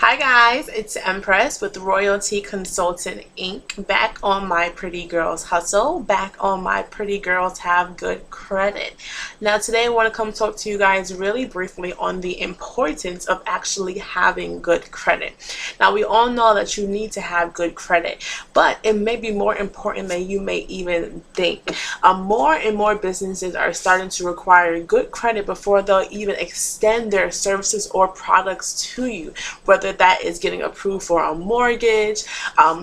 Hi guys, it's Empress with Royalty Consultant Inc. Back on my Pretty Girls Hustle, back on my Pretty Girls Have Good Credit. Now today I want to come talk to you guys really briefly on the importance of actually having good credit. Now we all know that you need to have good credit, but it may be more important than you may even think. More and more businesses are starting to require good credit before they'll even extend their services or products to you, whether that is getting approved for a mortgage,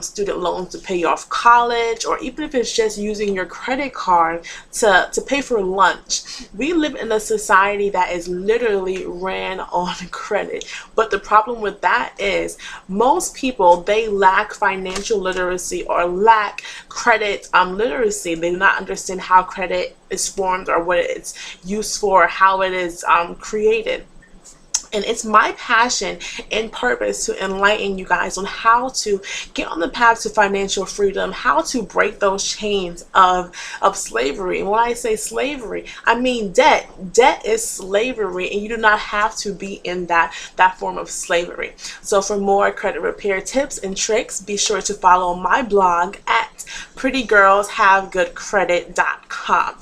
student loans to pay off college, or even if it's just using your credit card to pay for lunch. We live in a society that is literally ran on credit. But the problem with that is most people, they lack financial literacy or lack credit literacy. They do not understand how credit is formed or what it's used for, how it is created. And it's my passion and purpose to enlighten you guys on how to get on the path to financial freedom, how to break those chains of slavery. And when I say slavery, I mean debt. Debt is slavery, and you do not have to be in that form of slavery. So for more credit repair tips and tricks, be sure to follow my blog at prettygirlshavegoodcredit.com.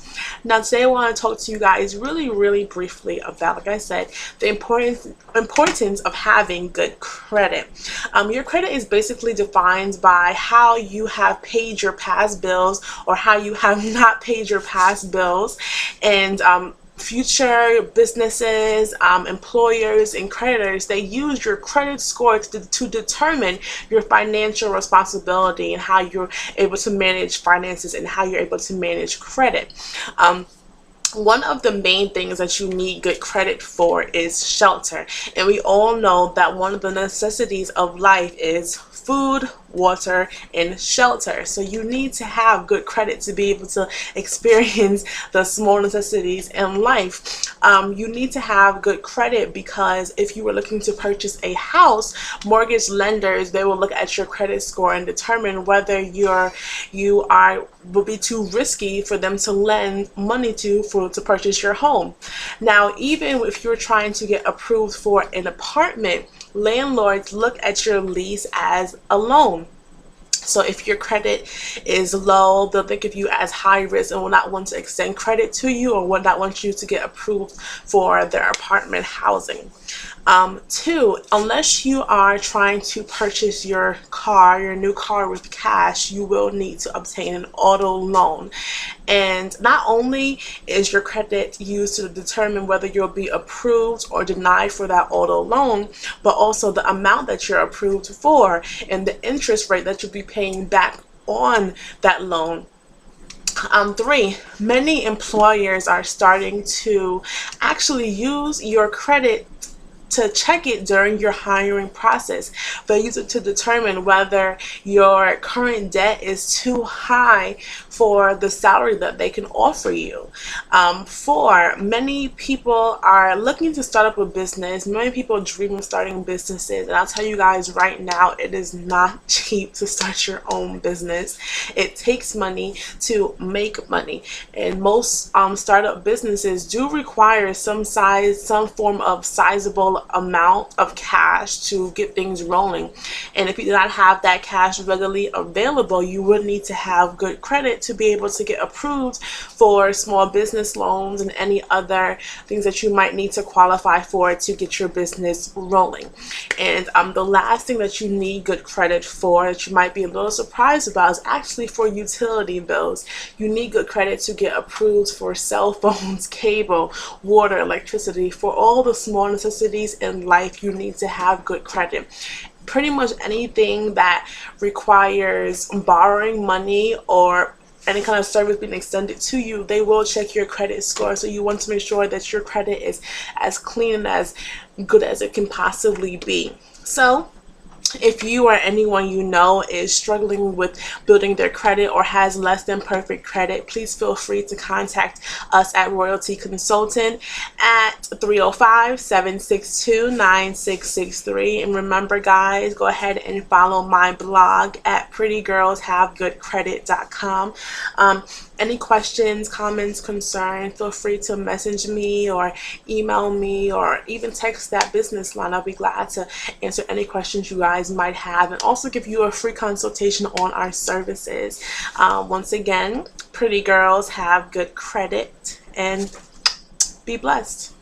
Now today I want to talk to you guys really briefly about, like I said, the importance of having good credit. Your credit is basically defined by how you have paid your past bills or how you have not paid your past bills, and future businesses, employers, and creditors, they use your credit score to determine your financial responsibility and how you're able to manage finances and how you're able to manage credit. One of the main things that you need good credit for is shelter. And we all know that one of the necessities of life is food, water, and shelter. So you need to have good credit to be able to experience the small necessities in life. You need to have good credit because if you were looking to purchase a house, mortgage lenders, they will look at your credit score and determine whether will be too risky for them to lend money to purchase your home. Now, even if you're trying to get approved for an apartment, landlords look at your lease as a loan. So if your credit is low, they'll think of you as high risk and will not want to extend credit to you or will not want you to get approved for their apartment housing. Two, unless you are trying to purchase your new car with cash, you will need to obtain an auto loan. And not only is your credit used to determine whether you'll be approved or denied for that auto loan, but also the amount that you're approved for and the interest rate that you'll be paying back on that loan. Three, many employers are starting to actually use your credit to check it during your hiring process. They use it to determine whether your current debt is too high for the salary that they can offer you. Four, many people are looking to start up a business. Many people dream of starting businesses, and I'll tell you guys right now, it is not cheap to start your own business. It takes money to make money, and most startup businesses do require some form of sizable amount of cash to get things rolling. And if you do not have that cash readily available, you would need to have good credit to be able to get approved for small business loans and any other things that you might need to qualify for to get your business rolling. And the last thing that you need good credit for, that you might be a little surprised about, is actually for utility bills. You need good credit to get approved for cell phones, cable, water, electricity. For all the small necessities in life, you need to have good credit. Pretty much anything that requires borrowing money or any kind of service being extended to you, they will check your credit score. So you want to make sure that your credit is as clean and as good as it can possibly be. So if you or anyone you know is struggling with building their credit or has less than perfect credit, please feel free to contact us at Royalty Consultant at 305-762-9663. And remember, guys, go ahead and follow my blog at prettygirlshavegoodcredit.com. Any questions, comments, concerns, feel free to message me or email me or even text that business line. I'll be glad to answer any questions you guys might have and also give you a free consultation on our services. Once again, pretty girls, have good credit and be blessed.